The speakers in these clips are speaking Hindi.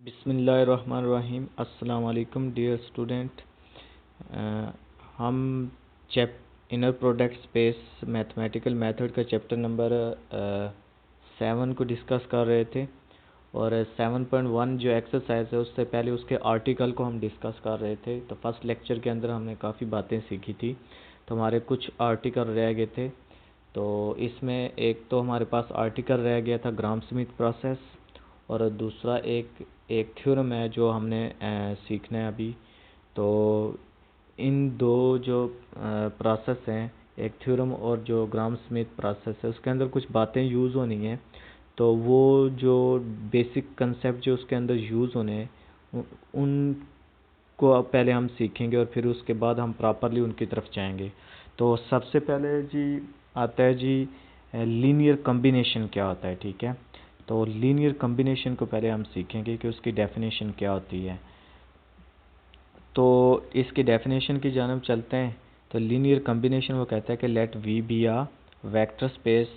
बिस्मिल्लाहिर्रहमानिर्रहीम। अस्सलाम वालेकुम डियर स्टूडेंट। हम chap inner product space mathematical method का चैप्टर नंबर 7 को डिस्कस कर रहे थे और 7.1 जो एक्सरसाइज है उससे पहले उसके आर्टिकल को हम डिस्कस कर रहे थे। तो फर्स्ट लेक्चर के अंदर हमने काफ़ी बातें सीखी थी, तो हमारे कुछ आर्टिकल रह गए थे। तो इसमें एक तो हमारे पास आर्टिकल रह गया था ग्राम स्मिथ प्रोसेस, और दूसरा एक थ्योरम है जो हमने सीखना है अभी। तो इन दो जो प्रोसेस हैं, एक थ्योरम और जो ग्राम स्मिथ प्रोसेस है, उसके अंदर कुछ बातें यूज़ होनी हैं। तो वो जो बेसिक कंसेप्ट जो उसके अंदर यूज़ होने हैं उनको पहले हम सीखेंगे और फिर उसके बाद हम प्रॉपरली उनकी तरफ जाएंगे। तो सबसे पहले जी आता है जी लीनियर कॉम्बिनेशन क्या होता है। ठीक है, तो लीनियर कॉम्बिनेशन को पहले हम सीखेंगे कि उसकी डेफिनेशन क्या होती है। तो इसकी डेफिनेशन की जानब चलते हैं। तो लीनियर कॉम्बिनेशन वो कहता है कि let we be a vector space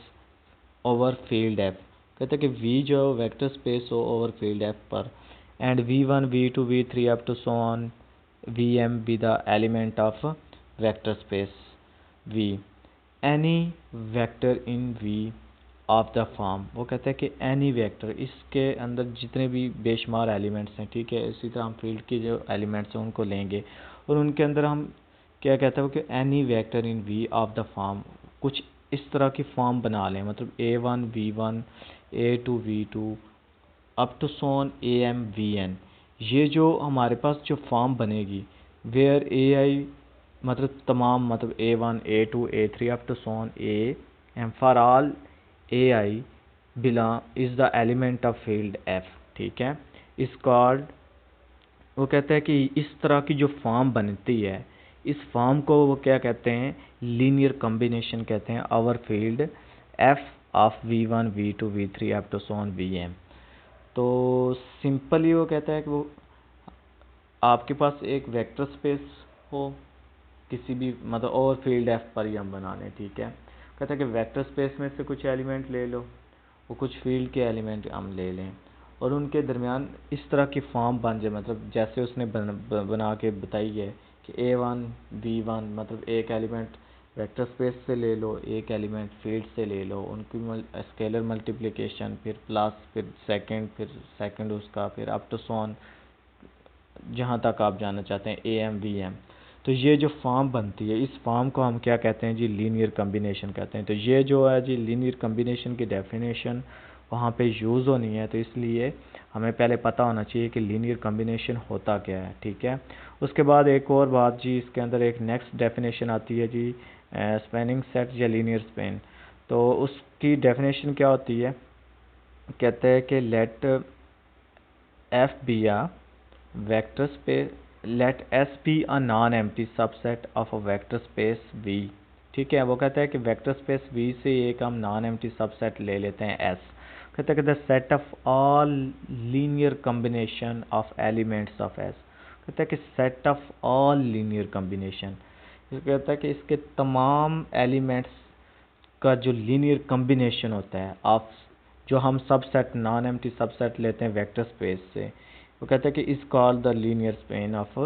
over field F. कहता है कि वी जो वेक्टर स्पेस हो ओवर फील्ड एफ पर, and v1 v2 v3 up to so on vm be the element of vector space v, any vector in v of the form. वो कहता है कि एनी वेक्टर, इसके अंदर जितने भी बेशुमार एलिमेंट्स हैं, ठीक है, इसी तरह हम फील्ड के जो एलिमेंट्स हैं उनको लेंगे और उनके अंदर हम क्या कहते हैं कि any vector in V of the form, कुछ इस तरह की फॉर्म बना लें, मतलब a1 v1 a2 v2 up to so on am vn। ये जो हमारे पास जो फॉर्म बनेगी वेयर ai मतलब तमाम, मतलब a1 a2 a3 up to so on a and for all ai belong is the element of field f। ठीक है, इस कॉल्ड, वो कहते हैं कि इस तरह की जो फॉर्म बनती है, इस फॉर्म को वो क्या कहते हैं, लीनियर कॉम्बिनेशन कहते हैं over field f of v1 v2 v3 up to so on vm। तो सिंपली वो कहता है कि वो आपके पास एक वेक्टर स्पेस हो किसी भी, मतलब ओवर फील्ड एफ पर ही हम बना लें। ठीक है, कहता है कि वेक्टर स्पेस में से कुछ एलिमेंट ले लो, वो कुछ फील्ड के एलिमेंट हम ले लें और उनके दरमियान इस तरह की फॉर्म बन जाए, मतलब जैसे उसने बना के बताई है कि a1 b1, मतलब एक एलिमेंट वेक्टर स्पेस से ले लो, एक एलिमेंट फील्ड से ले लो, उनकी स्केलर मल्टीप्लिकेशन, फिर प्लस, फिर सेकंड उसका, फिर अप टू सोन जहाँ तक आप जानना चाहते हैं am vm। तो ये जो फॉर्म बनती है, इस फॉर्म को हम क्या कहते हैं जी, लीनियर कॉम्बिनेशन कहते हैं। तो ये जो है जी लीनियर कॉम्बिनेशन की डेफिनेशन वहाँ पे यूज़ होनी है, तो इसलिए हमें पहले पता होना चाहिए कि लीनियर कॉम्बिनेशन होता क्या है। ठीक है, उसके बाद एक और बात जी, इसके अंदर एक नेक्स्ट डेफिनेशन आती है जी स्पैनिंग सेट या लीनियर स्पेन। तो उसकी डेफिनेशन क्या होती है, कहते हैं कि let F be a vector space, let S be a non empty subset of a vector space V. ठीक है, वो कहता है कि वेक्टर स्पेस वी से एक हम नॉन एम्प्टी सबसेट ले लेते हैं एस। कहता है कि the set of all linear combination of elements of S. कहता है कि set of all linear combination, कहता है कि इसके तमाम एलिमेंट्स का जो लीनियर कॉम्बिनेशन होता है ऑफ, जो हम सबसेट नॉन एम्प्टी सबसेट लेते हैं वेक्टर स्पेस से, वो कहते हैं कि इस called the linear span of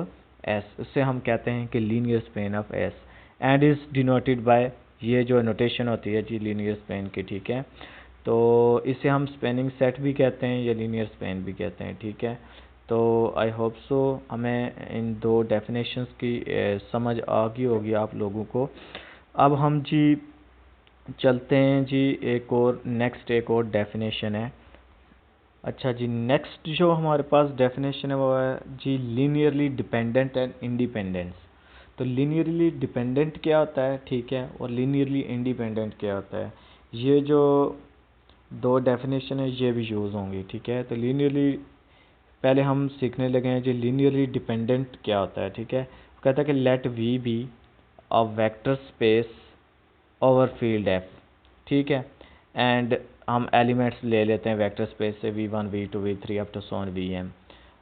S. उससे हम कहते हैं कि linear span of S and is denoted by, ये जो नोटेशन होती है जी लीनियर स्पेन की। ठीक है, तो इसे हम स्पेनिंग सेट भी कहते हैं या लीनियर स्पेन भी कहते हैं। ठीक है, तो आई होप सो हमें इन दो डेफिनेशंस की समझ आ गई होगी आप लोगों को। अब हम जी चलते हैं जी एक और डेफिनेशन है। अच्छा जी, नेक्स्ट जो हमारे पास डेफिनेशन है वो है जी लीनियरली डिपेंडेंट एंड इंडिपेंडेंस। तो लीनियरली डिपेंडेंट क्या होता है, ठीक है, और लीनियरली इंडिपेंडेंट क्या होता है, ये जो दो डेफिनेशन है ये भी यूज़ होंगी। ठीक है, तो लीनियरली पहले हम सीखने लगे हैं जी लीनियरली डिपेंडेंट क्या होता है। ठीक है, कहता है कि let we be a vector space over field F. ठीक है, एंड हम एलिमेंट्स ले लेते हैं वेक्टर स्पेस से v1 v2 v3 up to so on vm।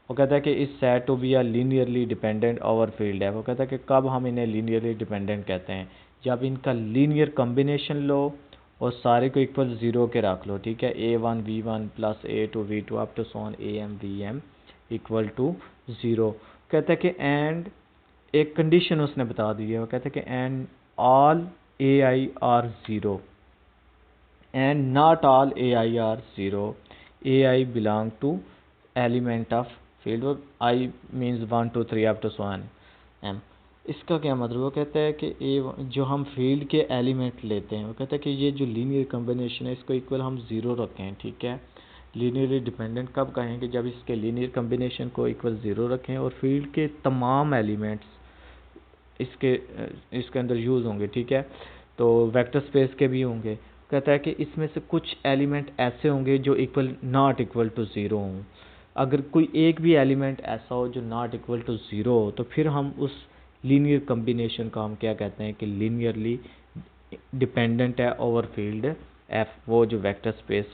वो कहता है कि इस set to be are linearly dependent over field है। वो कहता है कि कब हम इन्हें लीनियरली डिपेंडेंट कहते हैं, जब इनका लीनियर कॉम्बिनेशन लो और सारे को इक्वल ज़ीरो के रख लो। ठीक है, a1 v1 plus a2 v2 up to so on am vm equal to zero. कहता है कि एंड एक कंडीशन उसने बता दी है, वो कहता है कि and all a i are zero and not all a i are zero, a i belong to element of field, और i means 1 2 3 up to so on m. इसका क्या मतलब, वो कहता है कि ए जो हम फील्ड के एलिमेंट लेते हैं, वो कहता है कि ये जो लीनियर कम्बिनेशन है इसको इक्वल हम ज़ीरो रखें, ठीक है। लीनियरली डिपेंडेंट कब कहेंगे, जब इसके लीनियर कम्बिनेशन को इक्वल ज़ीरो रखें और फील्ड के तमाम एलिमेंट्स इसके अंदर यूज़ होंगे, ठीक है। तो वेक्टर स्पेस के भी होंगे। कहता है कि इसमें से कुछ एलिमेंट ऐसे होंगे जो equal not equal to zero हों। अगर कोई एक भी एलिमेंट ऐसा हो जो नॉट इक्वल टू ज़ीरो हो, तो फिर हम उस लीनियर कम्बिनेशन को हम क्या कहते हैं कि लीनियरली डिपेंडेंट है ओवर फील्ड एफ। वो जो वेक्टर स्पेस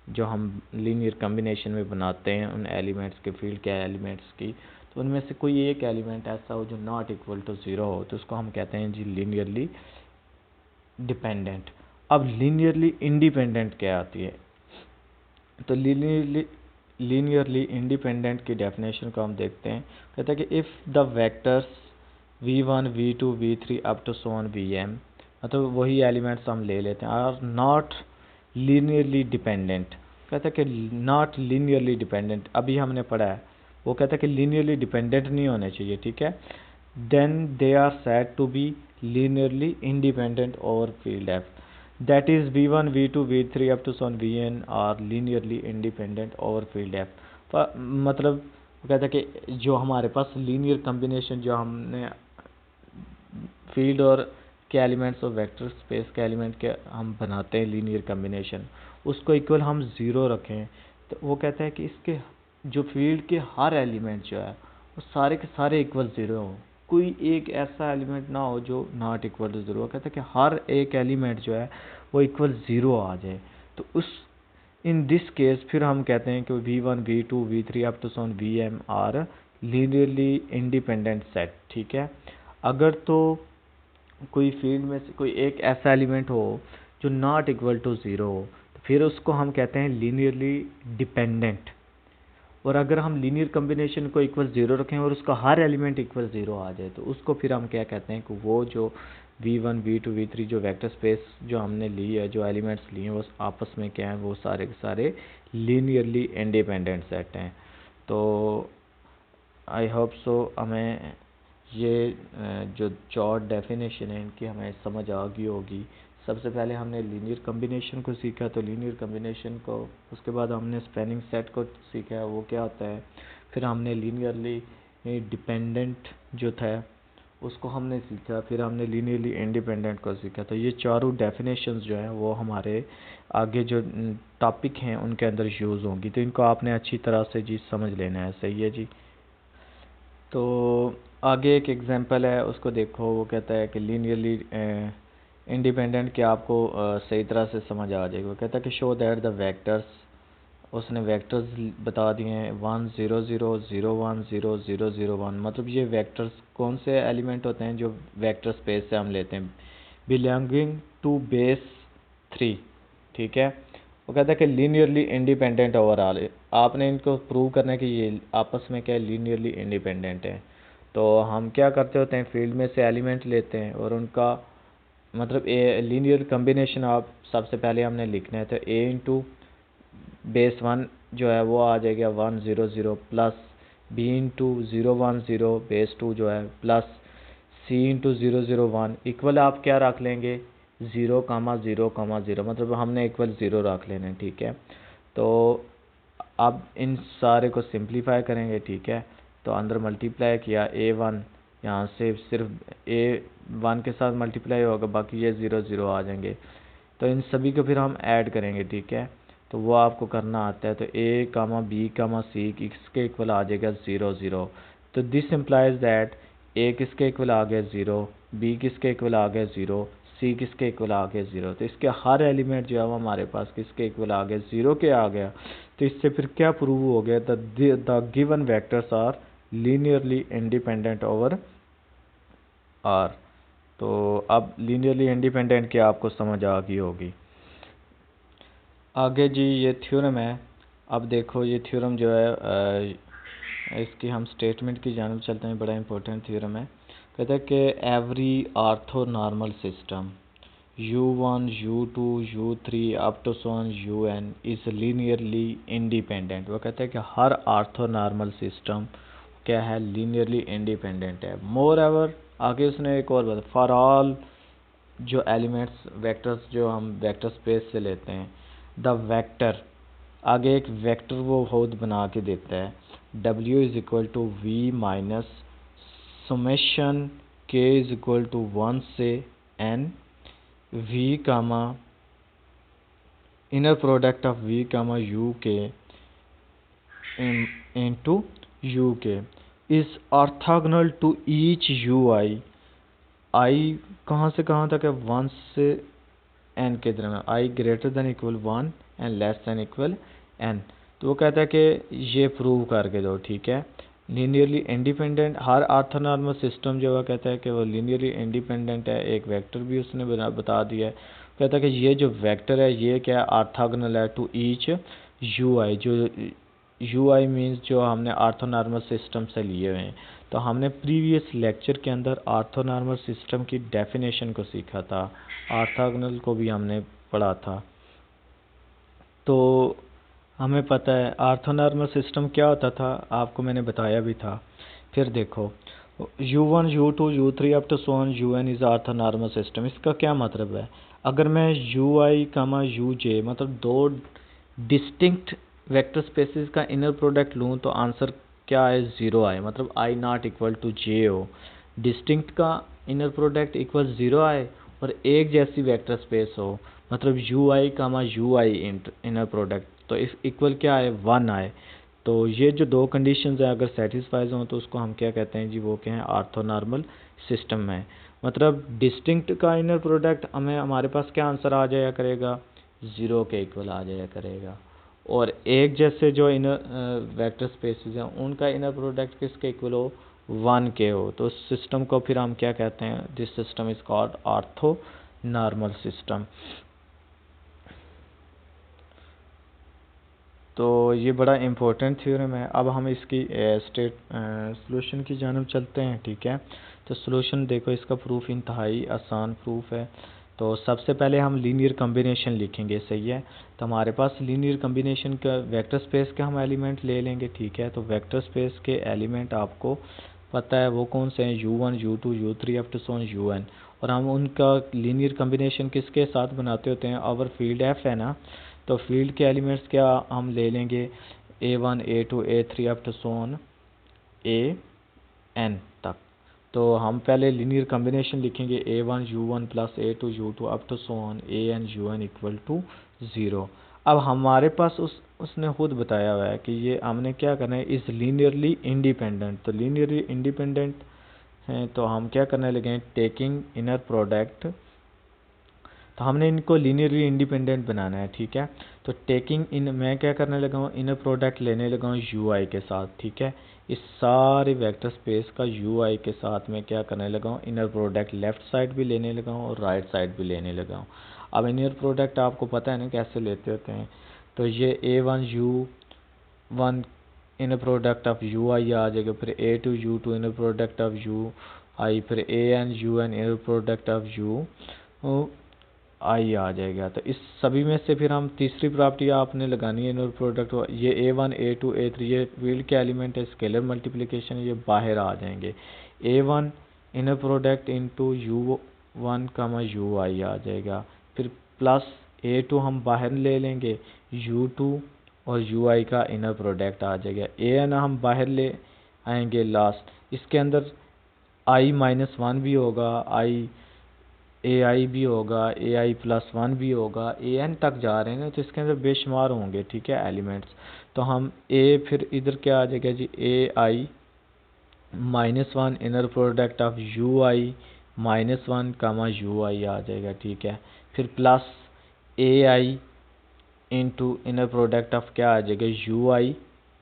जो हम लीनियर कम्बिनेशन में बनाते हैं उन एलिमेंट्स के, फील्ड के एलिमेंट्स की, तो उनमें से कोई एक एलिमेंट ऐसा हो जो नॉट इक्वल टू ज़ीरो हो, तो उसको हम कहते हैं जी लीनियरली डिपेंडेंट। अब लीनियरली इंडिपेंडेंट क्या आती है, तो लीनियरली इंडिपेंडेंट की डेफिनेशन को हम देखते हैं। कहते हैं कि if the vectors v1 v2 v3 up to so on vm, मतलब वही एलिमेंट्स हम ले लेते हैं, आर नॉट लीनियरली डिपेंडेंट। कहता है कि नॉट लीनियरली डिपेंडेंट, अभी हमने पढ़ा है, वो कहता है कि लीनियरली डिपेंडेंट नहीं होने चाहिए, ठीक है। Then they are said to be linearly independent over field F, that is v1 v2 v3 up to so on vn are linearly independent over field F. मतलब वो कहता है कि जो हमारे पास लीनियर कम्बिनेशन जो हमने फील्ड और के एलिमेंट्स और वेक्टर स्पेस के एलिमेंट के हम बनाते हैं लीनियर कम्बिनेशन, उसको इक्वल हम ज़ीरो रखें, तो वो कहता है कि इसके जो फील्ड के हर एलिमेंट जो है वो सारे के सारे इक्वल ज़ीरो हों, कोई एक ऐसा एलिमेंट ना हो जो नॉट इक्वल टू ज़ीरो। वो कहता है कि हर एक एलिमेंट जो है वो इक्वल ज़ीरो आ जाए, तो उस इन दिस केस फिर हम कहते हैं कि v1 v2 v3 up to so on vm are linearly independent set, ठीक है। अगर तो कोई फील्ड में से कोई एक ऐसा एलिमेंट हो जो नॉट इक्वल टू ज़ीरो हो, तो फिर उसको हम कहते हैं लीनियरली डिपेंडेंट। और अगर हम लीनियर कम्बिनेशन को इक्वल ज़ीरो रखें और उसका हर एलिमेंट इक्वल ज़ीरो आ जाए, तो उसको फिर हम क्या कहते हैं कि वो जो v1 v2 v3 जो वेक्टर स्पेस जो हमने ली है, जो एलिमेंट्स लिए हैं, वो आपस में क्या हैं, वो सारे के सारे लीनियरली इंडिपेंडेंट सेट हैं। तो आई होप सो हमें ये जो चार डेफिनेशन है इनकी हमें समझ आ गई होगी। सबसे पहले हमने लीनियर कम्बिनेशन को सीखा, तो लीनियर कम्बिनेशन को, उसके बाद हमने स्पैनिंग सेट को सीखा, वो क्या होता है। फिर हमने लीनियरली डिपेंडेंट जो था उसको हमने सीखा, फिर हमने लीनियरली इंडिपेंडेंट को सीखा। तो ये चारों डेफिनेशंस जो हैं वो हमारे आगे जो टॉपिक हैं उनके अंदर यूज़ होंगी, तो इनको आपने अच्छी तरह से जी समझ लेना है, सही है जी। तो आगे एक एग्जांपल है, उसको देखो। वो कहता है कि लीनियरली इंडिपेंडेंट के आपको सही तरह से समझ आ जाएगी। वो कहता है कि शो दैट द वेक्टर्स, उसने वेक्टर्स बता दिए हैं 1 0 0 0 1 0 0 0 1, मतलब ये वेक्टर्स कौन से एलिमेंट होते हैं जो वेक्टर स्पेस से हम लेते हैं, बिलोंगिंग टू बेस 3, ठीक है। वो कहता है कि लीनियरली इंडिपेंडेंट ओवरऑल, आपने इनको प्रूव करना है कि ये आपस में क्या है, लीनियरली इंडिपेंडेंट है। तो हम क्या करते होते हैं, फील्ड में से एलिमेंट लेते हैं और उनका मतलब ए लीनियर कम्बिनेशन आप सबसे पहले हमने लिखना है, तो ए इंटू बेस 1 जो है वो आ जाएगा 1 0 0 प्लस बी इंटू 0 1 0 बेस 2 जो है प्लस सी इंटू 0 0 1 इक्वल आप क्या रख लेंगे 0 कामा 0 कामा 0, मतलब हमने इक्वल 0 रख लेना है, ठीक है। तो अब इन सारे को सिंप्लीफाई करेंगे, ठीक है। तो अंदर मल्टीप्लाई किया a1, यहाँ से सिर्फ a1 के साथ मल्टीप्लाई होगा, बाकी ये 0 0 आ जाएंगे। तो इन सभी को फिर हम ऐड करेंगे, ठीक है। तो वो आपको करना आता है, तो a comma b comma c किसके इक्वल आ जाएगा 0 0। तो दिस इम्प्लाइज दैट a किसके इक्वल आ गया 0, b किसके इक्वल आ गया 0, c किसके इक्वल आ गया 0। तो इसके हर एलिमेंट जो है वो हमारे पास किसके इक्वल आ गया 0 के आ गया। तो इससे फिर क्या प्रूव हो गया, the given vectors are linearly independent over R. तो अब लीनियरली इंडिपेंडेंट की आपको समझ आ गई होगी। आगे जी ये थ्योरम है। अब देखो ये थ्योरम जो है इसकी हम स्टेटमेंट की जानिब चलते हैं, बड़ा इंपॉर्टेंट थ्योरम है। कहता है कि every orthonormal system U1, U2, U3 up to so on UN is linearly independent. वो कहता है कि हर ऑर्थोनॉर्मल सिस्टम क्या है, लीनियरली इंडिपेंडेंट है। मोर एवर आगे उसने एक और बताया, फॉर ऑल जो एलिमेंट्स वेक्टर्स जो हम वेक्टर स्पेस से लेते हैं, द वेक्टर आगे एक वेक्टर वो खुद बना के देता है, W is equal to V minus summation K is equal to 1 से N V comma inner product of V comma U के इंटू U के is orthogonal to each UI। I कहाँ से कहाँ तक है, 1 से N के दरम्यान, I greater than equal 1 and less than equal N। तो वो कहता है कि ये प्रूव करके दो, ठीक है। लीनियरली इंडिपेंडेंट हर ऑर्थोनॉर्मल सिस्टम जो है कहता है कि वो लीनियरली इंडिपेंडेंट है। एक वेक्टर भी उसने बता दिया है। कहता है कि ये जो वेक्टर है ये क्या है, ऑर्थोगोनल है टू ईच UI। जो UI मीन्स जो हमने ऑर्थोनॉर्मल सिस्टम से लिए हुए हैं। तो हमने प्रीवियस लेक्चर के अंदर ऑर्थोनॉर्मल सिस्टम की डेफिनेशन को सीखा था, ऑर्थोगोनल को भी हमने पढ़ा था। तो हमें पता है ऑर्थोनॉर्मल सिस्टम क्या होता था, आपको मैंने बताया भी था। फिर देखो U1, U2, U3 up to so on UN is orthonormal system. इसका क्या मतलब है, अगर मैं UI कामा UJ मतलब दो डिस्टिंक्ट वेक्टर स्पेसेस का इनर प्रोडक्ट लूँ तो आंसर क्या है, 0 आए, मतलब I not equal to J हो। डिस्टिंक्ट का इनर प्रोडक्ट इक्वल 0 आए और एक जैसी वेक्टर स्पेस हो, मतलब UI कामा UI इनर प्रोडक्ट तो इस इक्वल क्या है, 1 आए। तो ये जो दो कंडीशंस हैं अगर सेटिस्फाइज हों तो उसको हम क्या कहते हैं जी, वो क्या है, ऑर्थोनॉर्मल सिस्टम है। मतलब डिस्टिंक्ट का इनर प्रोडक्ट हमें हमारे पास क्या आंसर आ जाया करेगा, 0 के इक्वल आ जाया करेगा। और एक जैसे जो इनर वेक्टर स्पेसेस हैं उनका इनर प्रोडक्ट किसके इक्वल हो, 1 के हो। तो उस सिस्टम को फिर हम क्या कहते हैं, this system is called orthonormal system. तो ये बड़ा इम्पोर्टेंट थ्योरम है। अब हम इसकी सॉल्यूशन की जानिब चलते हैं, ठीक है। तो सॉल्यूशन देखो, इसका प्रूफ इंतहाई आसान प्रूफ है। तो सबसे पहले हम लीनियर कॉम्बिनेशन लिखेंगे, सही है। तो हमारे पास लीनियर कॉम्बिनेशन का वेक्टर स्पेस के हम एलिमेंट ले लेंगे, ठीक है। तो वेक्टर स्पेस के एलिमेंट आपको पता है वो कौन से हैं, U1, U2, U3 up to so on UN। और हम उनका लीनियर कॉम्बिनेशन किसके साथ बनाते होते हैं, आवर फील्ड F है ना। तो फील्ड के एलिमेंट्स क्या हम ले लेंगे, A1, A2, A3 up to so on AN तक। तो हम पहले लीनियर कॉम्बिनेशन लिखेंगे A1 U1 plus A2 U2 up to so on AN UN equal to 0। अब हमारे पास उसने खुद बताया हुआ है कि ये हमने क्या करना है, इज़ लीनियरली इंडिपेंडेंट। तो लीनियरली इंडिपेंडेंट हैं तो हम क्या करने लगे, टेकिंग इनर प्रोडक्ट। तो हमने इनको लीनियरली इंडिपेंडेंट बनाना है, ठीक है। तो टेकिंग इन, मैं क्या करने लगा हूँ, इनर प्रोडक्ट लेने लगा हूँ UI के साथ, ठीक है। इस सारे वेक्टर स्पेस का UI के साथ मैं क्या करने लगा हूँ, इनर प्रोडक्ट लेफ्ट साइड भी लेने लगा हूँ और राइट साइड भी लेने लगा हूँ। अब इनर प्रोडक्ट आपको पता है ना कैसे लेते होते हैं। तो ये A1 U1 inner product of UI आ जाएगा, फिर A2 U2 inner product of UI, फिर AN UN inner product of UI आ जाएगा। तो इस सभी में से फिर हम तीसरी प्रॉपर्टी आपने लगानी है इनर प्रोडक्ट। ये A1 A2 A3 ये फील्ड के एलिमेंट है, स्केलर मल्टीप्लिकेशन, ये बाहर आ जाएंगे। A1 inner product into U1 कामा UI आ जाएगा, फिर प्लस A2 हम बाहर ले लेंगे, U2 और UI का इनर प्रोडक्ट आ जाएगा। AN हम बाहर ले आएंगे लास्ट, इसके अंदर I माइनस 1 भी होगा, AI भी होगा, AI प्लस 1 भी होगा, AN तक जा रहे हैं ना तो इसके अंदर बेशुमार होंगे, ठीक है, एलिमेंट्स। तो हम फिर इधर क्या आ जाएगा जी, AI minus 1 inner product of UI minus 1 comma UI आ जाएगा, ठीक है। फिर plus AI into inner product of क्या आ जाएगा, UI,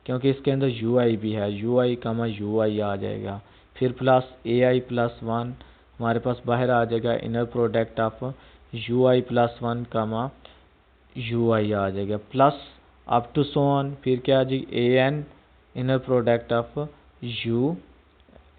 क्योंकि इसके अंदर UI भी है, UI कामा UI आ जाएगा। फिर प्लस AI प्लस 1 हमारे पास बाहर आ जाएगा, inner product of UI plus 1 comma UI आ जाएगा, प्लस अप टू सोन, फिर क्या जी AN inner product of U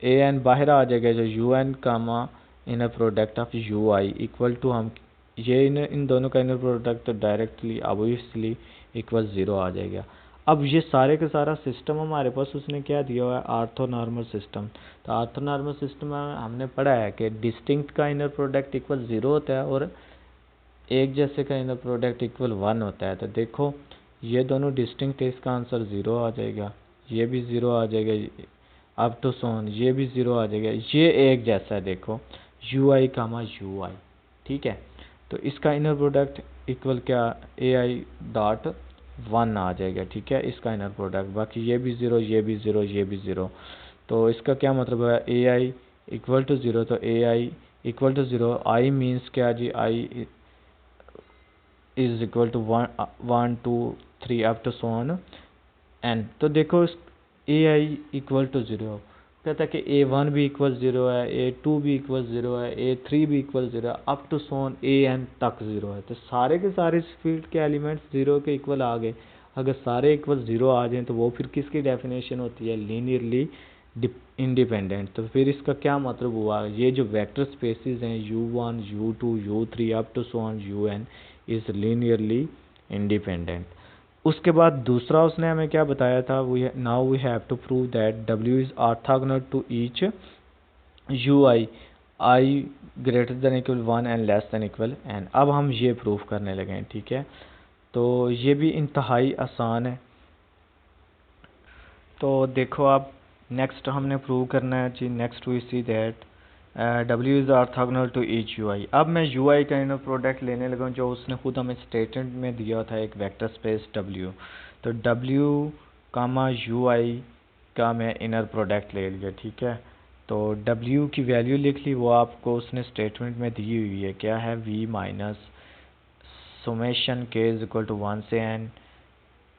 A N बाहर आ जाएगा, जो U N comma inner product of U I equal to, हम ये इन दोनों का इनर प्रोडक्ट डायरेक्टली ऑब्वियसली इक्वल 0 आ जाएगा। अब ये सारे का सारा सिस्टम हमारे पास उसने क्या दिया हुआ है, ऑर्थोनॉर्मल सिस्टम। तो ऑर्थोनॉर्मल सिस्टम में हमने पढ़ा है कि डिस्टिंक्ट का इनर प्रोडक्ट इक्वल 0 होता है और एक जैसे का इनर प्रोडक्ट इक्वल 1 होता है। तो देखो ये दोनों डिस्टिंक्ट है, इसका आंसर 0 आ जाएगा, ये भी 0 आ जाएगा, अप टू सोन ये भी 0 आ जाएगा। ये एक जैसा है, देखो यू आई कामा यू आई, ठीक है। तो इसका इनर प्रोडक्ट इक्वल क्या, ए आई डॉट 1 आ जाएगा, ठीक है, इसका इनर प्रोडक्ट। बाकी ये भी 0, ये भी 0, ये भी 0। तो इसका क्या मतलब है, ए आई इक्वल टू 0, तो a i equal to 0, i means क्या ji, i is equal to 1 2 3 up to so on n. तो देखो ए आई इक्वल टू 0 कहता है कि ए वन भी इक्वल 0 है, ए टू भी इक्वल 0 है, ए थ्री भी इक्वल 0 है, up to so on A N तक 0 है। तो सारे के सारे इस फील्ड के एलिमेंट्स 0 के इक्वल आ गए। अगर सारे इक्वल 0 आ जाएं तो वो फिर किसकी डेफिनेशन होती है, लीनियरली इंडिपेंडेंट। तो फिर इसका क्या मतलब हुआ, ये जो वेक्टर स्पेसिस हैं u1 u2 u3 up to so on un is linearly independent. उसके बाद दूसरा उसने हमें क्या बताया था, now we have to prove that w is orthogonal to each ui i greater than equal 1 and less than equal n। अब हम ये प्रूव करने लगे हैं, ठीक है। तो ये भी इंतहाई आसान है। तो देखो आप नेक्स्ट हमने प्रूव करना है ji, next we see that w is orthogonal to each ui। अब मैं ui का इनर प्रोडक्ट लेने लगा जो उसने खुद हमें स्टेटमेंट में दिया था, एक वेक्टर स्पेस w। तो w कामा ui का मैं इनर प्रोडक्ट ले लिया, ठीक है। तो w की वैल्यू लिख ली, वो आपको उसने स्टेटमेंट में दी हुई है, क्या है, v minus summation k is equal to 1 से n।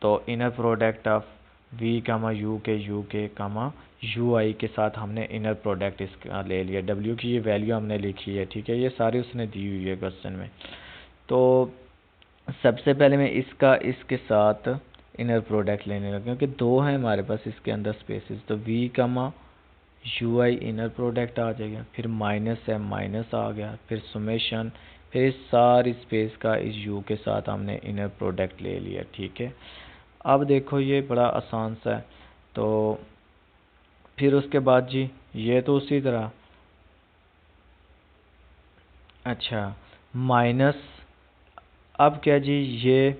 तो inner product of v comma u के कामा यू आई के साथ हमने इनर प्रोडक्ट इसका ले लिया, w की ये वैल्यू हमने लिखी है, ठीक है। ये सारी उसने दी हुई है क्वेश्चन में। तो सबसे पहले मैं इसका इसके साथ इनर प्रोडक्ट लेने लगा, क्योंकि दो हैं हमारे पास इसके अंदर स्पेसेस। तो v comma u i inner product आ जाएगा, फिर माइनस है माइनस आ गया, फिर सुमेशन, फिर इस सारी स्पेस का इस u के साथ हमने इनर प्रोडक्ट ले लिया, ठीक है। अब देखो ये बड़ा आसान सा है। तो फिर उसके बाद जी ये तो उसी तरह, अच्छा माइनस, अब क्या जी, ये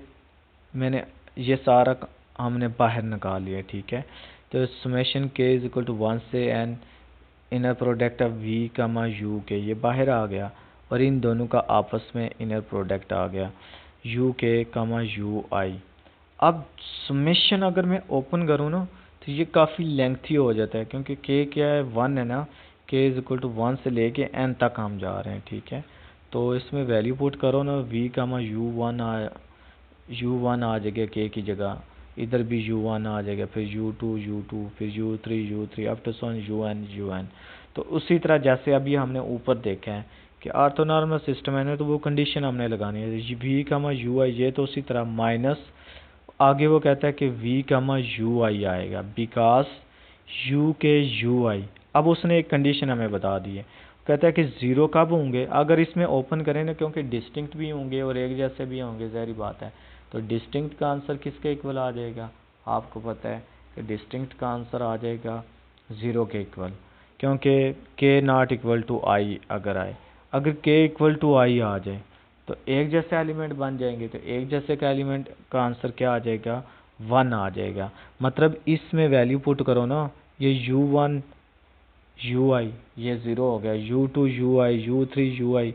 मैंने ये सारा हमने बाहर निकाल लिया, ठीक है। तो summation k is equal to 1 से n inner product of v comma u के, ये बाहर आ गया और इन दोनों का आपस में इनर प्रोडक्ट आ गया u k comma u i। अब समेशन अगर मैं ओपन करूँ ना तो ये काफ़ी लेंथी हो जाता है, क्योंकि k क्या है, 1 है ना, k इज इक्वल टू 1 से लेके n तक हम जा रहे हैं, ठीक है। तो इसमें वैल्यू पुट करो ना, v कामा u1 आ जाएगा k की जगह, इधर भी u1 आ जाएगा, फिर u2 फिर u3 up to sworn un। तो उसी तरह जैसे अभी हमने ऊपर देखा है कि ऑर्थोनॉर्मल सिस्टम है ना, तो वो कंडीशन हमने लगानी है, v कामा ui, ये तो उसी तरह माइनस, आगे वो कहता है कि v कामा ui आएगा बिकॉज u के ui। अब उसने एक कंडीशन हमें बता दी है, कहता है कि 0 कब होंगे, अगर इसमें ओपन करें ना, क्योंकि डिस्टिंक्ट भी होंगे और एक जैसे भी होंगे, ज़ाहिर बात है। तो डिस्टिंक्ट का आंसर किसके इक्वल आ जाएगा, आपको पता है कि डिस्टिंक्ट का आंसर आ जाएगा 0 के इक्वल, क्योंकि k नॉट इक्वल टू आई अगर आए, अगर k इक्वल टू आई आ जाए तो एक जैसे एलिमेंट बन जाएंगे। तो एक जैसे का एलिमेंट का आंसर क्या आ जाएगा, 1 आ जाएगा। मतलब इसमें वैल्यू पुट करो ना, ये u1 ui ये 0 हो गया, u2 ui u3 ui,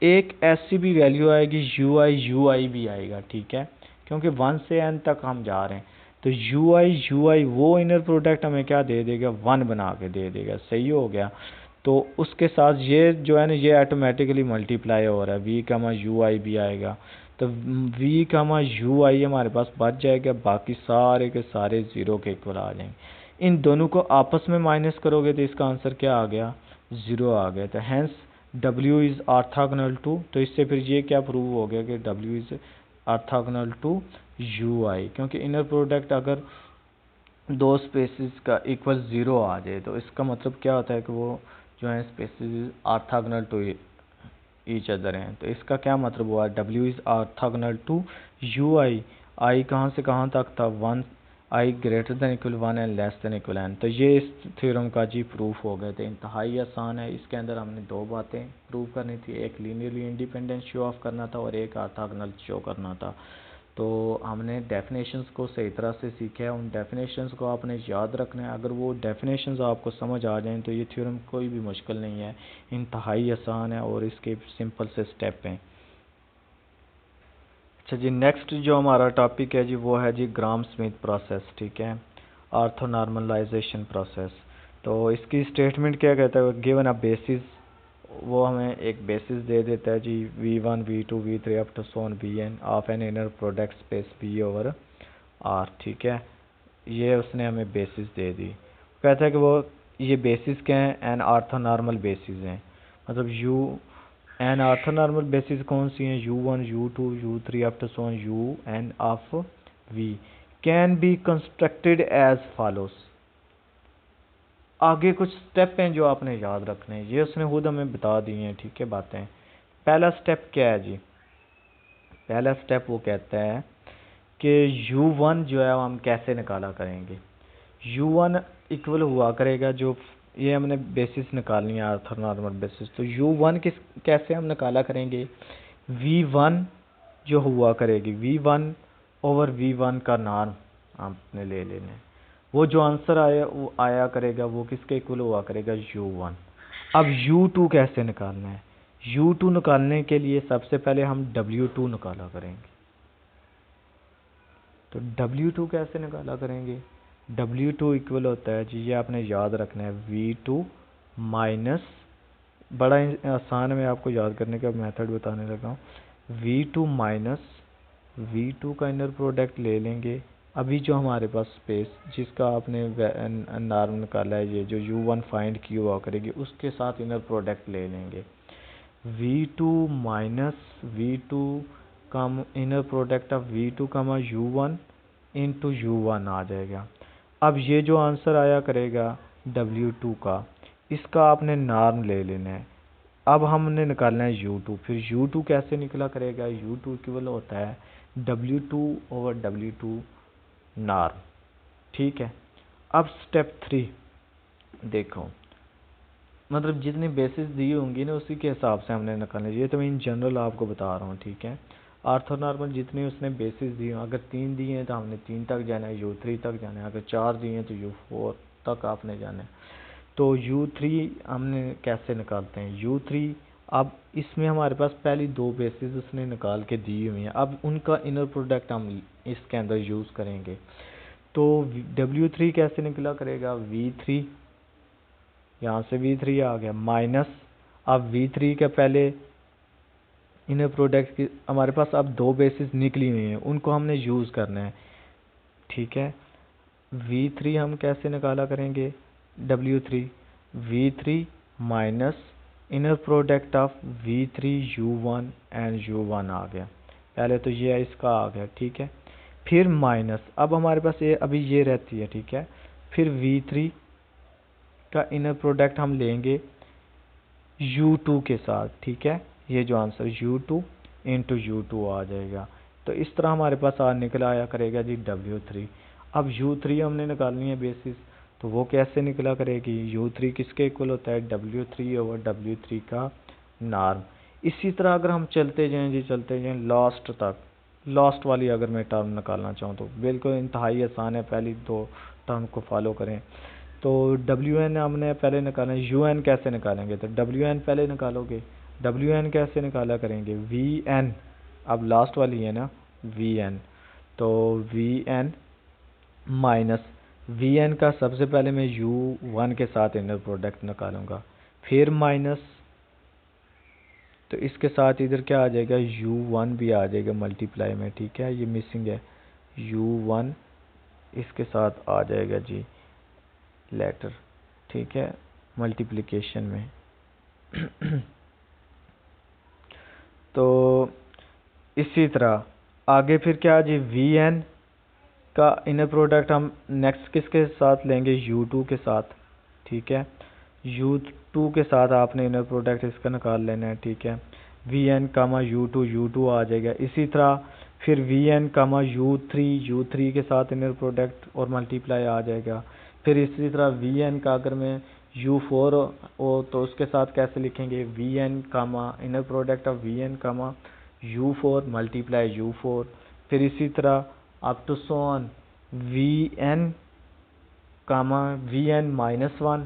एक ऐसी भी वैल्यू आएगी ui भी आएगा, ठीक है, क्योंकि 1 से n तक हम जा रहे हैं। तो ui वो इनर प्रोडक्ट हमें क्या दे देगा, 1 बना के दे देगा, सही हो गया। तो उसके साथ ये जो है ना, ये ऑटोमेटिकली मल्टीप्लाई हो रहा है, v कामा ui भी आएगा। तो v कामा ui हमारे पास बच जाएगा, बाकी सारे के सारे 0 के इक्वल आ जाएंगे। इन दोनों को आपस में माइनस करोगे तो इसका आंसर क्या आ गया, 0 आ गया। तो hence w is orthogonal to, तो इससे फिर ये क्या प्रूव हो गया कि w is orthogonal to ui, क्योंकि इनर प्रोडक्ट अगर दो स्पेसिस का इक्वल ज़ीरो आ जाए तो इसका मतलब क्या होता है कि वो जो है spaces orthogonal to each other हैं। तो इसका क्या मतलब हुआ, W is orthogonal to u i. I कहाँ से कहाँ तक था, one, i greater than equal one and less than equal n. तो ये इस थ्योरम का जी प्रूफ हो गए थे, इंतहाई आसान है। इसके अंदर हमने दो बातें प्रूव करनी थी, एक लीनियरली इंडिपेंडेंट शो ऑफ करना था और एक ऑर्थोगोनल शो करना था। तो हमने डेफिनेशंस को सही तरह से सीखा है, उन डेफिनेशंस को आपने याद रखना है। अगर वो डेफिनेशंस आपको समझ आ जाएं तो ये थ्योरम कोई भी मुश्किल नहीं है, इंतहाई आसान है और इसके सिंपल से स्टेप हैं। अच्छा जी, नेक्स्ट जो हमारा टॉपिक है जी वो है जी ग्राम स्मिथ प्रोसेस, ठीक है, ऑर्थोनॉर्मलाइजेशन प्रोसेस। तो इसकी स्टेटमेंट क्या कहता है, गिवन अ बेसिस, वो हमें एक बेसिस दे देता है जी V1 V2 V3 up to so on Vn of N inner product space V over R, ठीक है। ये उसने हमें बेसिस दे दी। कहता है कि वो ये बेसिस क्या है, एन ऑर्थोनॉर्मल बेसिस हैं। मतलब यू एन ऑर्थोनॉर्मल बेसिस कौन सी हैं, U1 U2 U3 up to so on UN of V can be constructed as follows. आगे कुछ स्टेप हैं जो आपने याद रखने हैं, ये उसने खुद हमें बता दी हैं, ठीक है बातें। पहला स्टेप क्या है जी, पहला स्टेप वो कहता है कि U1 जो है हम कैसे निकाला करेंगे। U1 इक्वल हुआ करेगा, जो ये हमने बेसिस निकालनी है ऑर्थोनॉर्मल बेसिस, तो U1 किस कैसे हम निकाला करेंगे, V1 जो हुआ करेगी V1 ओवर V1 का नॉर्म आपने ले लेना है। वो जो आंसर आया वो आया करेगा वो किसके इक्वल हुआ करेगा, U1। अब U2 कैसे निकालना है, U2 निकालने के लिए सबसे पहले हम W2 निकाला करेंगे। तो W2 कैसे निकाला करेंगे, W2 इक्वल होता है जी, ये आपने याद रखना है, V2 माइनस, बड़ा आसान है, मैं आपको याद करने का मेथड बताने लगा हूँ। V2 माइनस V2 का इनर प्रोडक्ट ले लेंगे। अभी जो हमारे पास स्पेस जिसका आपने नॉर्म निकाला है, ये जो U1 फाइंड की हुआ करेगी उसके साथ इनर प्रोडक्ट ले लेंगे। V2 माइनस V2 का इनर प्रोडक्ट ऑफ V2 का U1 इंटू U1 आ जाएगा। अब ये जो आंसर आया करेगा W2 का, इसका आपने नॉर्म ले लेना है। अब हमने निकालना है U2, फिर U2 कैसे निकला करेगा, U2 इक्वल होता है W2 ओवर W2 नॉर्म, ठीक है। अब स्टेप 3 देखो, मतलब जितनी बेसिस दी होंगी ना उसी के हिसाब से हमने निकालना है। ये तो मैं इन जनरल आपको बता रहा हूँ, ठीक है। ऑर्थोनॉर्मल जितनी उसने बेसिस दी हो, अगर 3 दिए हैं तो हमने 3 तक जाना है, U3 तक जाना है। अगर 4 दिए हैं तो U4 तक आपने जाना है। तो U3 हमने कैसे निकालते हैं, U3, अब इसमें हमारे पास पहली दो बेसिस उसने निकाल के दी हुई हैं, अब उनका इनर प्रोडक्ट हम इसके अंदर यूज़ करेंगे। तो W3 कैसे निकला करेगा, V3, यहाँ से V3 आ गया माइनस, अब V3 के पहले इनर प्रोडक्ट की हमारे पास अब दो बेसिस निकली हुई हैं, उनको हमने यूज़ करना है, ठीक है। V3 हम कैसे निकाला करेंगे, W3, V3 minus inner product of V3 U1 and U1 आ गया। पहले तो ये इसका आ गया, ठीक है। फिर माइनस, अब हमारे पास ये अभी ये रहती है, ठीक है। फिर V3 का इनर प्रोडक्ट हम लेंगे U2 के साथ, ठीक है। ये जो आंसर U2 इंटू U2 आ जाएगा। तो इस तरह हमारे पास निकला आया करेगा जी W3। अब U3 हमने निकालनी है बेसिस, तो वो कैसे निकला करेगी, U3 किसके इक्वल होता है, W3 ओवर W3 का नॉर्म। इसी तरह अगर हम चलते जाएं जी, चलते जाएं लास्ट तक, लास्ट वाली अगर मैं टर्म निकालना चाहूँ तो बिल्कुल इंतहाई आसान है, पहली दो टर्म को फॉलो करें। तो WN हमने पहले निकाला, UN कैसे निकालेंगे, तो WN पहले निकालोगे, WN कैसे निकाला करेंगे, VN, अब लास्ट वाली है ना VN, तो VN माइनस VN का सबसे पहले मैं U1 के साथ इनर प्रोडक्ट निकालूंगा, फिर माइनस, तो इसके साथ इधर क्या आ जाएगा, U1 भी आ जाएगा मल्टीप्लाई में, ठीक है, ये मिसिंग है, U1 इसके साथ आ जाएगा जी लेटर, ठीक है, मल्टीप्लिकेशन में। तो इसी तरह आगे फिर क्या जी, VN इसका इनर प्रोडक्ट हम नेक्स्ट किसके साथ लेंगे, U2 के साथ, ठीक है। U2 के साथ आपने इनर प्रोडक्ट इसका निकाल लेना है, ठीक है। Vn कामा U2 आ जाएगा। इसी तरह फिर Vn कामा U3 के साथ इनर प्रोडक्ट और मल्टीप्लाई आ जाएगा। फिर इसी तरह Vn का अगर मैं U4 हो तो उसके साथ कैसे लिखेंगे, Vn comma inner product of Vn comma U4 multiply U4। फिर इसी तरह up to so on Vn comma Vn minus 1,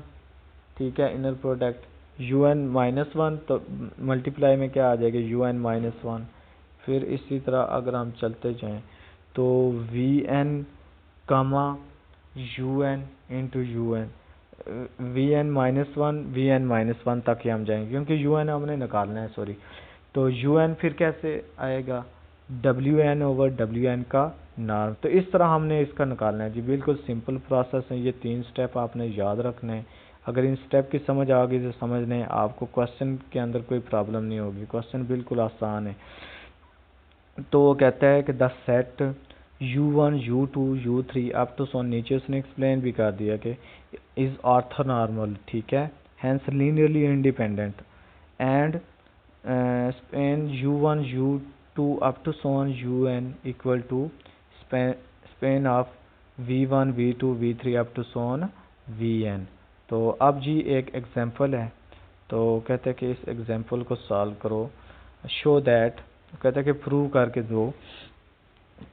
ठीक है, इनर प्रोडक्ट Un माइनस 1 तो मल्टीप्लाई में क्या आ जाएगा, Un माइनस 1। फिर इसी तरह अगर हम चलते जाएं तो Vn कामा Un into Un, Vn minus 1 तक ही हम जाएंगे क्योंकि Un हमने निकालना है, सॉरी। तो Un फिर कैसे आएगा, Wn ओवर Wn का नॉर्म। तो इस तरह हमने इसका निकालना है जी। बिल्कुल सिंपल प्रोसेस है, ये 3 स्टेप आपने याद रखने हैं। अगर इन स्टेप की समझ आ गई तो समझ लें आपको क्वेश्चन के अंदर कोई प्रॉब्लम नहीं होगी, क्वेश्चन बिल्कुल आसान है। तो वो कहता है कि the set U1 U2 U3 up to so, नीचे उसने एक्सप्लेन भी कर दिया कि इज ऑर्थोनॉर्मल, ठीक है, hence linearly independent and span U1 U2 up to so on UN equal to span of V1 V2 V3 up to so on Vn। तो अब जी एक एग्जांपल है, तो कहते हैं कि इस एग्जांपल को सॉल्व करो। शो दैट, कहते हैं कि प्रूव करके दो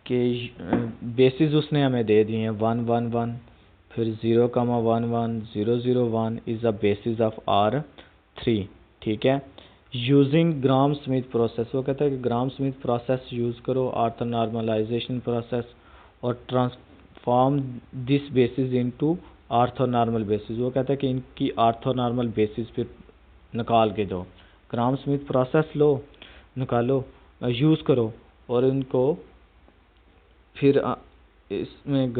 कि बेसिस उसने हमें दे दिए हैं 1 1 1, फिर 0 1 1 0 0 1 is the basis of R3, ठीक है। यूजिंग ग्राम स्मिथ प्रोसेस, वो कहता है कि ग्राम स्मिथ प्रोसेस यूज करो, ऑर्थोनॉर्मलाइजेशन प्रोसेस, और transform this basis into orthonormal basis. वो कहता है कि इनकी ऑर्थोनॉर्मल बेसिस फिर निकाल के दो। ग्राम स्मिथ प्रोसेस लो, निकालो, यूज़ करो, और इनको फिर इसमें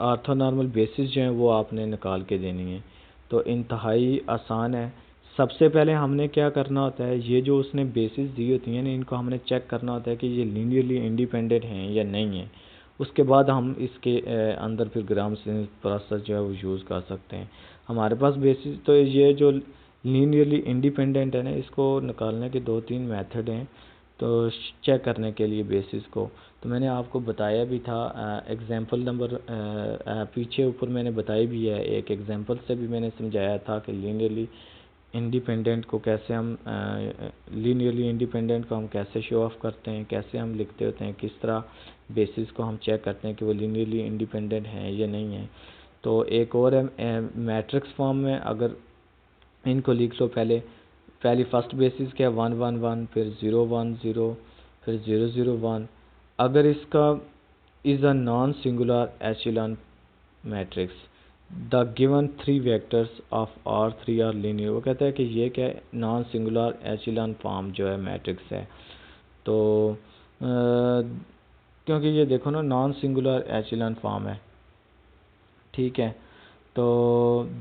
ऑर्थोनॉर्मल बेसिस जो है वो आपने निकाल के देनी है। तो इंतहाई आसान है। सबसे पहले हमने क्या करना होता है, ये जो उसने बेसिस दी होती हैं ना, इनको हमने चेक करना होता है कि ये लीनियरली इंडिपेंडेंट हैं या नहीं है। उसके बाद हम इसके अंदर फिर ग्राम स्मिथ प्रोसेस जो है वो यूज़ कर सकते हैं। हमारे पास बेसिस तो ये जो लीनियरली इंडिपेंडेंट है ना, इसको निकालने के 2-3 मेथड हैं तो चेक करने के लिए बेसिस को। तो मैंने आपको बताया भी था एग्जांपल नंबर पीछे ऊपर मैंने बताई भी है, एक एग्जांपल से भी मैंने समझाया था कि लीनियरली इंडिपेंडेंट को कैसे हम लीनियरली इंडिपेंडेंट को हम कैसे शो ऑफ करते हैं, कैसे हम लिखते होते हैं, किस तरह बेसिस को हम चेक करते हैं कि वो लीनियरली इंडिपेंडेंट हैं या नहीं है। तो एक और है मैट्रिक्स फॉर्म में, अगर इनको लिख लो पहली फर्स्ट बेसिस क्या है 1 1 1, फिर 0 1 0, फिर 0 0 1। अगर इसका is a non singular echelon matrix, the given 3 vectors of R3 are linear. वो कहता है कि ये क्या है, नॉन सिंगुलर एचेलॉन फॉर्म जो है मैट्रिक्स है। तो क्योंकि ये देखो ना नॉन सिंगुलर एचेलॉन फॉर्म है, ठीक है। तो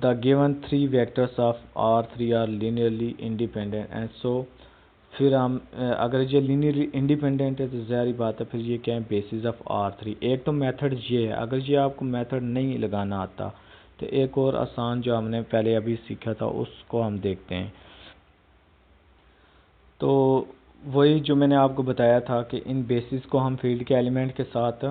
the given 3 vectors of R3 are linearly independent and so, फिर हम अगर ये लीनियरली इंडिपेंडेंट है तो ज़ाहिर बात है फिर ये क्या है, बेसिस ऑफ R3। एक तो मेथड ये है, अगर ये आपको मेथड नहीं लगाना आता तो एक और आसान जो हमने पहले अभी सीखा था उसको हम देखते हैं। तो वही जो मैंने आपको बताया था कि इन बेसिस को हम फील्ड के एलिमेंट के साथ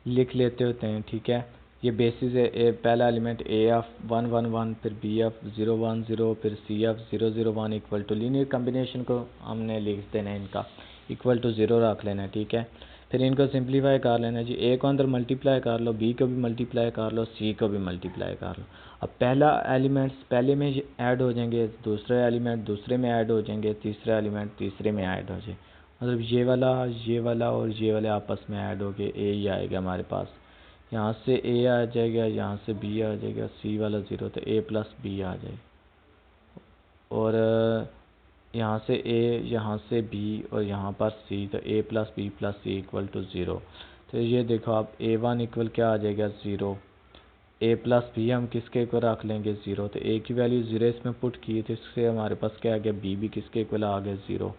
लिख लेते होते हैं, ठीक है। ये बेसिस है, पहला एलिमेंट A ऑफ 1 1 1, फिर B ऑफ 0 1 0, फिर C of 0 0 1 equal to linear combination को हमने लिख देना है, इनका इक्वल टू 0 रख लेना है, ठीक है। फिर इनको सिंप्लीफाई कर लेना है जी, A को अंदर मल्टीप्लाई कर लो, B को भी मल्टीप्लाई कर लो, C को भी मल्टीप्लाई कर लो। अब पहला एलिमेंट्स पहले में ऐड हो जाएंगे, दूसरे एलिमेंट दूसरे में ऐड हो जाएंगे, तीसरे एलिमेंट तीसरे में ऐड हो जाए, मतलब ये वाला और ये वाले आपस में ऐड हो गए, A ही आएगा हमारे पास। यहाँ से A आ जाएगा, यहाँ से B आ जाएगा, C वाला 0 तो A प्लस B आ जाएगा, और यहाँ से A, यहाँ से B और यहाँ पर C, तो A plus B plus C equal to 0। तो ये देखो आप A1 इक्वल क्या आ जाएगा 0, A प्लस B हम किसके इक्वल रख लेंगे 0, तो A की वैल्यू 0 इसमें पुट की तो इससे हमारे पास क्या आ गया, B भी किसके इक्वल आ गया 0।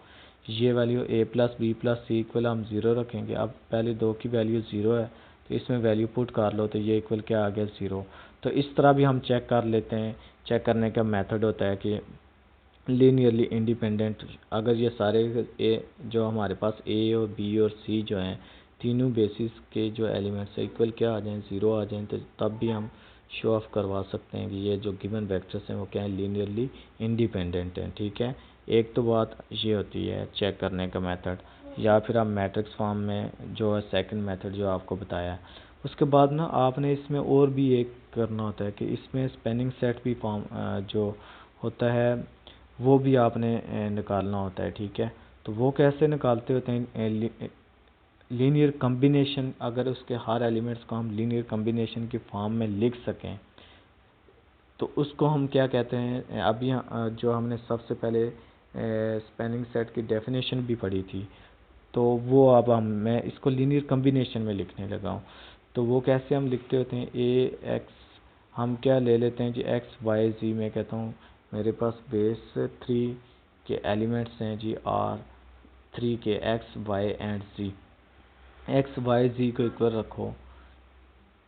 ये value A plus B plus C equal हम 0 रखेंगे। अब पहले 2 की वैल्यू 0 है तो इसमें वैल्यू पुट कर लो तो ये इक्वल क्या आ गया 0। तो इस तरह भी हम चेक कर लेते हैं। चेक करने का मेथड होता है कि लीनियरली इंडिपेंडेंट, अगर ये सारे ए जो हमारे पास ए और बी और सी जो हैं तीनों बेसिस के जो एलिमेंट्स है इक्वल क्या आ जाएं 0 आ जाएं, तो तब भी हम शो ऑफ करवा सकते हैं कि ये जो गिवन वेक्टर्स हैं वो क्या है लीनियरली इंडिपेंडेंट हैं। ठीक है, एक तो बात ये होती है चेक करने का मेथड, या फिर आप मैट्रिक्स फॉर्म में जो है सेकंड मेथड जो आपको बताया है। उसके बाद ना आपने इसमें और भी एक करना होता है कि इसमें स्पैनिंग सेट भी फॉर्म जो होता है वो भी आपने निकालना होता है। ठीक है, तो वो कैसे निकालते होते हैं, लीनियर कम्बिनेशन, अगर उसके हर एलिमेंट्स को हम लीनियर कम्बिनेशन की फॉर्म में लिख सकें तो उसको हम क्या कहते हैं। अभी जो हमने सबसे पहले स्पैनिंग सेट की डेफिनेशन भी पढ़ी थी, तो वो अब मैं इसको लीनियर कम्बिनेशन में लिखने लगा हूँ। तो वो कैसे हम लिखते होते हैं, ए एक्स हम क्या ले लेते हैं जी एक्स वाई जी, मैं कहता हूँ मेरे पास बेस 3 के एलिमेंट्स हैं जी आर 3 के x y and z. X y z को इक्वल रखो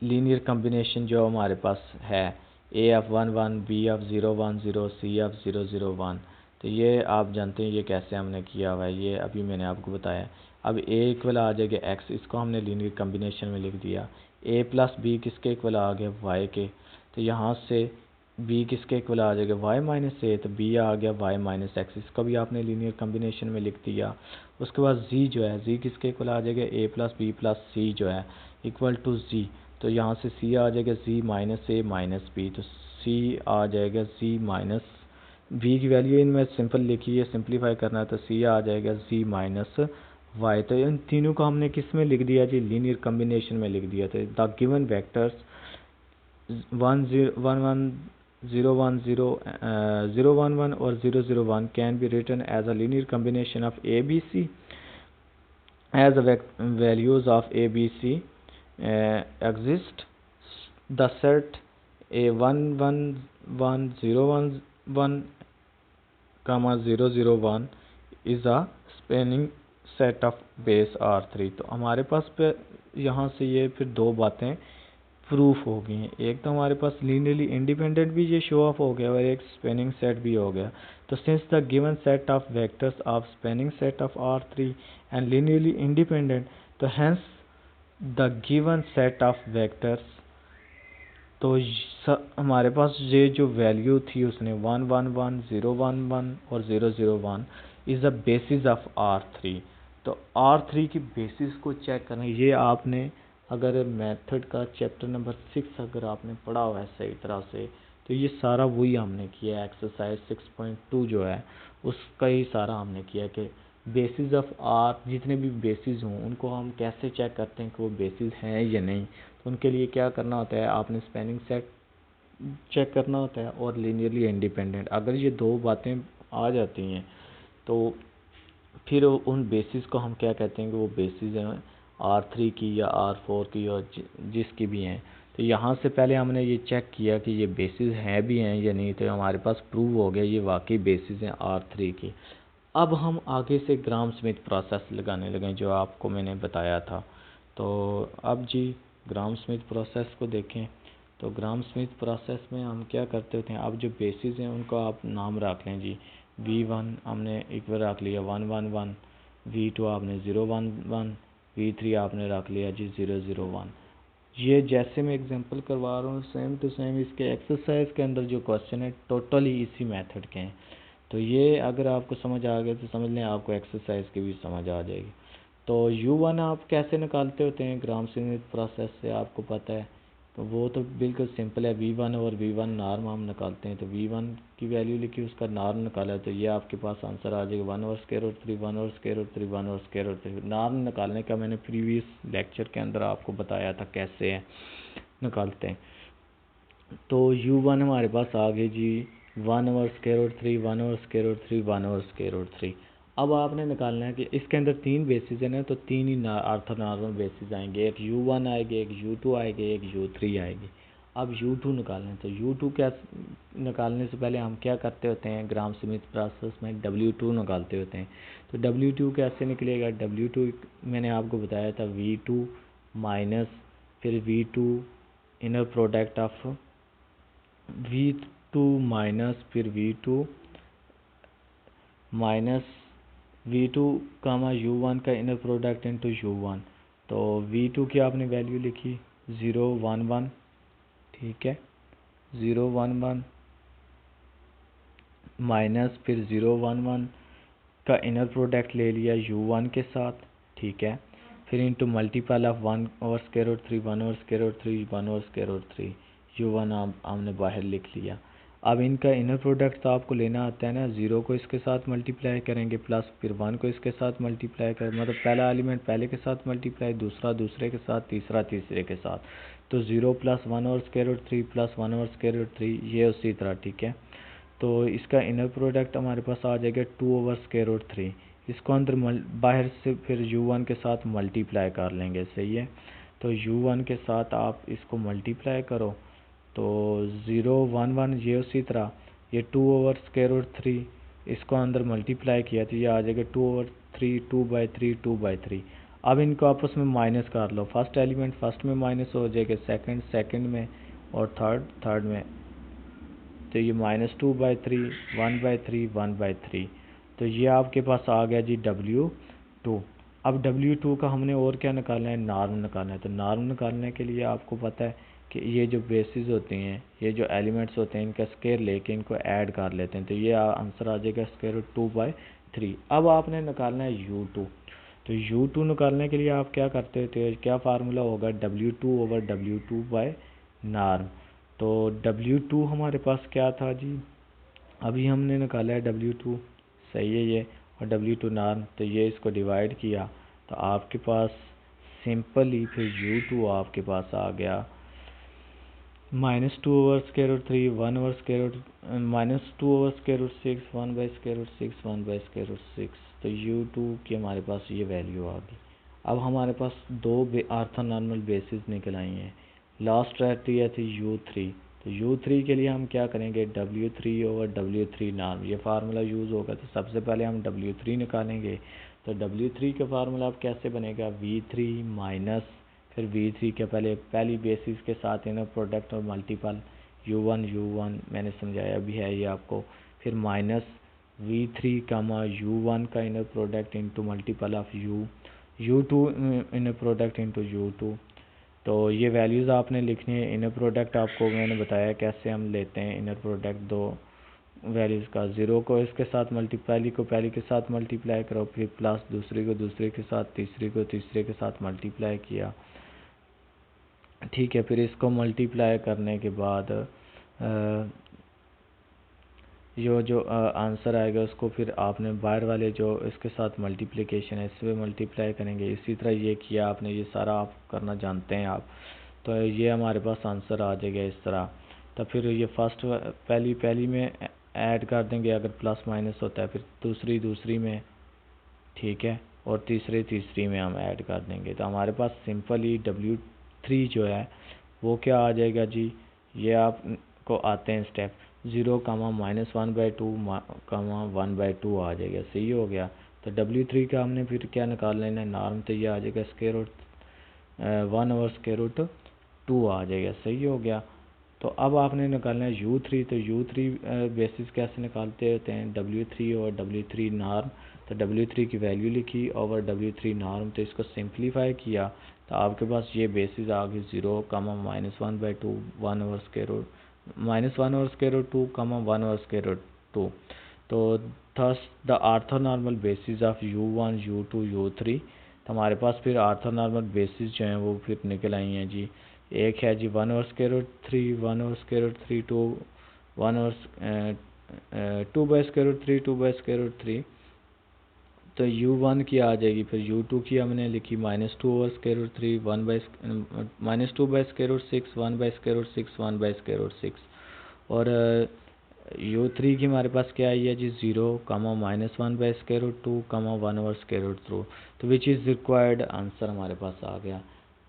लीनियर कम्बिनेशन जो हमारे पास है a f 1 1 b f 0 1 0 c f 0 0 1। तो ये आप जानते हैं ये कैसे हमने किया हुआ है, ये अभी मैंने आपको बताया। अब ए इक्वल आ जाएगा एक्स, इसको हमने लीनियर कम्बिनेशन में लिख दिया। ए प्लस बी किसके इक्वल आ गया वाई के, तो यहाँ से बी किसके इक्वल आ जाएगा वाई माइनस ए, तो बी आ गया वाई माइनस एक्स, इसका भी आपने लीनियर कम्बिनेशन में लिख दिया। उसके बाद जी जो है जी किसके इक्वल आ जाएगा ए प्लस बी प्लस सी जो है इक्वल टू जी, तो यहाँ से सी आ जाएगा जी माइनस ए माइनस बी, तो सी आ जाएगा जी माइनस बी की वैल्यू इनमें सिंपल लिखी है, सिंप्लीफाई करना है तो सी आ जाएगा जी माइनस वाई। तो इन तीनों को हमने किस में लिख दिया जी लीनियर कम्बिनेशन में लिख दिया। तो द गिवन वेक्टर्स 1 0 1 1 0 1 0 0 1 1 और 0 0 1 can be written as a linear combination of a b c as the values of a b c exist. The set a 1 1 1 0 1 1 comma 0 0 1 is a spanning set of base R3। तो हमारे पास पे यहाँ से ये फिर दो बातें प्रूफ हो गई हैं, एक तो हमारे पास लीनियरली इंडिपेंडेंट भी ये शो ऑफ हो गया और एक स्पैनिंग सेट भी हो गया। तो since the given set of vectors of spanning set of R3 and linearly independent, तो hence the given set of vectors, तो हमारे पास ये जो वैल्यू थी उसने 1 1 1 0 1 1 और 0 0 1 is the basis of R3। तो R3 की बेसिस को चेक करना, ये आपने अगर मेथड का चैप्टर नंबर 6 अगर आपने पढ़ा हुआ है सही तरह से, तो ये सारा वही हमने किया है। एक्सरसाइज 6.2 जो है उसका ही सारा हमने किया कि बेसिस ऑफ आर, जितने भी बेसिस हों उनको हम कैसे चेक करते हैं कि वो बेसिस हैं या नहीं। तो उनके लिए क्या करना होता है, आपने स्पैनिंग सेट चेक करना होता है और लीनियरली इंडिपेंडेंट। अगर ये दो बातें आ जाती हैं तो फिर उन बेसिस को हम क्या कहते हैं कि वो बेसिस हैं R3 की या R4 की और जिसकी भी हैं। तो यहाँ से पहले हमने ये चेक किया कि ये बेसिस हैं भी हैं या नहीं, तो हमारे पास प्रूव हो गया ये वाकई बेसिस हैं R3 की। अब हम आगे से ग्राम स्मिथ प्रोसेस लगाने लगे जो आपको मैंने बताया था। तो अब जी ग्राम स्मिथ प्रोसेस को देखें। तो ग्राम स्मिथ प्रोसेस में हम क्या करते होते हैं, अब जो बेसिस हैं उनको आप नाम रख लें जी। V1 हमने इक्वल रख लिया 1 1 1, V2 आपने 0 1 1, V3 आपने रख लिया जी 0 0 1। ये जैसे मैं एग्जांपल करवा रहा हूँ सेम टू सेम इसके एक्सरसाइज के अंदर जो क्वेश्चन है टोटली इसी मेथड के हैं। तो ये अगर आपको समझ आ गया तो समझ लें आपको एक्सरसाइज की भी समझ आ जाएगी। तो U1 आप कैसे निकालते होते हैं ग्राम स्मिथ प्रोसेस से, आपको पता है। तो वो तो बिल्कुल सिंपल है, V1 और V1 नॉर्म हम निकालते हैं। तो V1 की वैल्यू लिखी उसका नॉर्म निकाला, तो ये आपके पास आंसर आ जाएगा 1 और स्क्वायर रूट 3 1 और स्क्वायर रूट 3 1 और स्क्वायर रूट 3। नॉर्म निकालने का मैंने प्रीवियस लेक्चर के अंदर आपको बताया था कैसे निकालते हैं। तो U1 हमारे पास आ गए जी 1 over square root 3 1 over square root 3 1 over square root 3। अब आपने निकालना है कि इसके अंदर तीन बेसिस है ना, तो तीन ही ऑर्थोनॉर्मल बेसिस आएंगे, एक U1 आएगी, एक U2 आएगी, एक U3 आएगी। अब U2 निकालना है, तो U2 क्या निकालने से पहले हम क्या करते होते हैं ग्राम स्मिथ प्रोसेस में W2 निकालते होते हैं। तो W2 कैसे निकलेगा, W2 मैंने आपको बताया था V2 माइनस फिर V2 inner product of V2 minus फिर V2 माइनस V2 कामा U1 का इनर प्रोडक्ट इंटू U1। तो V2 की आपने वैल्यू लिखी 011, ठीक है, 011 माइनस फिर 011 का इनर प्रोडक्ट ले लिया U1 के साथ, ठीक है, फिर इंटू मल्टीपल ऑफ 1/√3 1/√3 1/√3 U1 हमने बाहर लिख लिया। अब इनका इनर प्रोडक्ट तो आपको लेना आता है ना, 0 को इसके साथ मल्टीप्लाई करेंगे प्लस फिर 1 को इसके साथ मल्टीप्लाई करें, मतलब पहला एलिमेंट पहले के साथ मल्टीप्लाई, दूसरा दूसरे के साथ, तीसरा तीसरे के साथ। तो 0 + 1/√3 + 1/√3 ये उसी तरह, ठीक है। तो इसका इनर प्रोडक्ट हमारे पास आ जाएगा 2/√3। इसको अंदर बाहर से फिर U1 के साथ मल्टीप्लाई कर लेंगे, सही है। तो U1 के साथ आप इसको मल्टीप्लाई करो तो 011 ये उसी तरह, ये 2/√3 इसको अंदर मल्टीप्लाई किया तो ये आ जाएगा 2/3 2/3 2/3। अब इनको आपस में माइनस कर लो, फर्स्ट एलिमेंट फर्स्ट में माइनस हो जाएगा, सेकंड सेकंड में और थर्ड थर्ड में। तो ये -2/3 1/3 1/3। तो ये आपके पास आ गया जी W2। अब W2 का हमने और क्या निकालना है, नॉर्म निकालना है। तो नॉर्म निकालने के लिए आपको पता है कि ये जो बेसिस होती हैं, ये जो एलिमेंट्स होते हैं, इनका स्क्वायर लेके इनको ऐड कर लेते हैं। तो ये आंसर आ जाएगा √2/3। अब आपने निकालना है U2। तो U2 निकालने के लिए आप क्या करते थे, क्या फार्मूला होगा, W2/W2/नॉर्म। तो W2 हमारे पास क्या था जी, अभी हमने निकाला है W2, सही है ये, और W2 नॉर्म। तो ये इसको डिवाइड किया तो आपके पास सिंपली फिर U2 आपके पास आ गया -2/√3 -2/√6 1/√6 1/√6। तो U2 की हमारे पास ये वैल्यू आ गई। अब हमारे पास दो ऑर्थोनॉर्मल बेसिस निकल आई हैं। लास्ट रहती है थी U3। तो U3 के लिए हम क्या करेंगे, W3/W3 नॉर्म, ये फार्मूला यूज़ होगा। तो सबसे पहले हम W3 निकालेंगे। तो W3 का फार्मूला अब कैसे बनेगा, V3 माइनस फिर V3 के पहली बेसिस के साथ इनर प्रोडक्ट और मल्टीपल U1 मैंने समझाया भी है ये आपको, फिर माइनस V3 कामा U1 का inner product into multiple of U2 inner product into U2। तो ये वैल्यूज़ आपने लिखनी है। इनर प्रोडक्ट आपको मैंने बताया कैसे हम लेते हैं इनर प्रोडक्ट दो वैल्यूज़ का, 0 को इसके साथ पहली को पहली के साथ मल्टीप्लाई करो, फिर प्लस दूसरी को दूसरे के साथ, तीसरी को तीसरे के साथ मल्टीप्लाई किया, ठीक है। फिर इसको मल्टीप्लाई करने के बाद जो आंसर आएगा उसको फिर आपने बाहर वाले जो इसके साथ मल्टीप्लिकेशन है इससे मल्टीप्लाई करेंगे। इसी तरह ये किया आपने, ये सारा आप करना जानते हैं आप। तो ये हमारे पास आंसर आ जाएगा इस तरह। तो फिर ये फर्स्ट पहली में ऐड कर देंगे अगर प्लस माइनस होता है, फिर दूसरी में, ठीक है, और तीसरी में हम ऐड कर देंगे। तो हमारे पास सिंपली W3 जो है वो क्या आ जाएगा जी, ये आपको आते हैं स्टेप, 0 -1/2 1/2 आ जाएगा, सही हो गया। तो W3 का हमने फिर क्या निकाल लेना है, नॉर्म। तो ये आ जाएगा √1/√2 आ जाएगा, सही हो गया। तो अब आपने निकालना है U3। तो U3 बेसिस कैसे निकालते होते हैं, W3 और W3 नॉर्म। तो W3 की वैल्यू लिखी और W3 नॉर्म, तो इसको सिंप्लीफाई किया तो आपके पास ये बेसिस आ गई 0, -1/2 1/√2 1/√2 तो thus the orthonormal basis of U1 U2 U3। तो हमारे पास फिर ऑर्थोनॉर्मल बेसिस जो हैं वो फिर निकल आई हैं जी। एक है जी 1/√3 1/√3 2 2/√3 तो U1 की आ जाएगी। फिर U2 की हमने लिखी -2/√3 -2/√6 1/√6 1/√6। और U3 की हमारे पास क्या आई है जी, 0, -1/√2 1/√2। तो विच इज़ रिक्वायर्ड आंसर हमारे पास आ गया।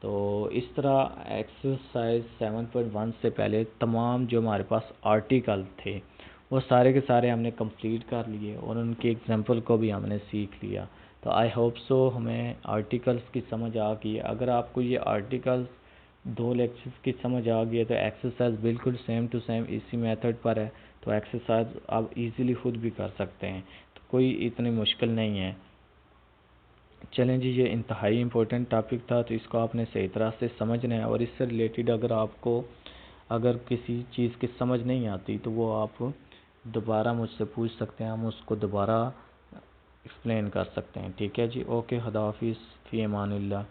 तो इस तरह एक्सरसाइज 7.1 से पहले तमाम जो हमारे पास आर्टिकल थे वो सारे के सारे हमने कंप्लीट कर लिए और उनकी एग्जांपल को भी हमने सीख लिया। तो आई होप सो हमें आर्टिकल्स की समझ आ गई। अगर आपको ये आर्टिकल्स दो लेक्चर्स की समझ आ गई है तो एक्सरसाइज बिल्कुल सेम टू सेम इसी मेथड पर है, तो एक्सरसाइज आप इजीली खुद भी कर सकते हैं, तो कोई इतनी मुश्किल नहीं है। चलें जी, ये इंतहाई इम्पोर्टेंट टॉपिक था, तो इसको आपने सही तरह से समझना है, और इससे रिलेटेड अगर किसी चीज़ की समझ नहीं आती तो वो आप दोबारा मुझसे पूछ सकते हैं, हम उसको दोबारा एक्सप्लेन कर सकते हैं। ठीक है जी, ओके, खुदा हाफिज़, फ़ी अमानिल्लाह।